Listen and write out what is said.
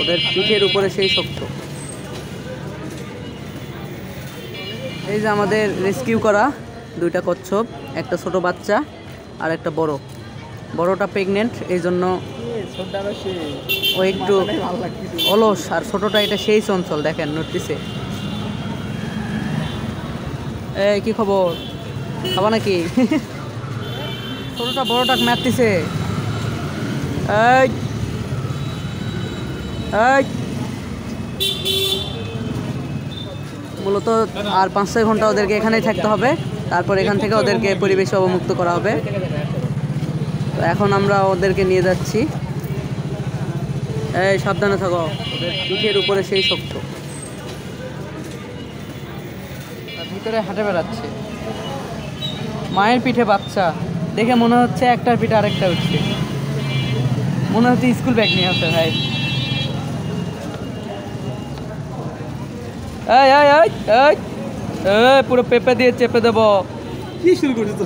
ওদের পিঠের উপরে সেই শক্ত। এই যে আমাদের রেস্কিউ করা দুইটা কচ্ছপ, একটা ছোট বাচ্চা আর একটা বড়টা প্রেগনেন্ট, এই জন্য ও একটু অলস, আর ছোটটা এটা সেই চঞ্চল, দেখেন নড়তেছে। এই কি খবর, খাবা নাকি? ছোটটা বড়টাকে মারতেছে। এই এই মূলত আর 5-6 ঘন্টা ওদেরকে এখানেই থাকতে হবে, তারপর এখান থেকে ওদেরকে পরিবেশে অবমুক্ত করা হবে। তো এখন আমরা ওদেরকে নিয়ে যাচ্ছি। এই সাবধানে থাকো, ওদের পিঠের উপরে সেই শক্ত, আর ভিতরে হাঁটে বেড়াচ্ছে। মায়ের পিঠে বাচ্চা, দেখে মনে হচ্ছে একটার পিঠে আরেকটা উঠছে, মনে হচ্ছে স্কুল ব্যাগ নিয়ে আসে ভাই। এই এই এই এই পুরো পেঁপে দিয়ে চেপে দেবো। কি শুরু করছিস?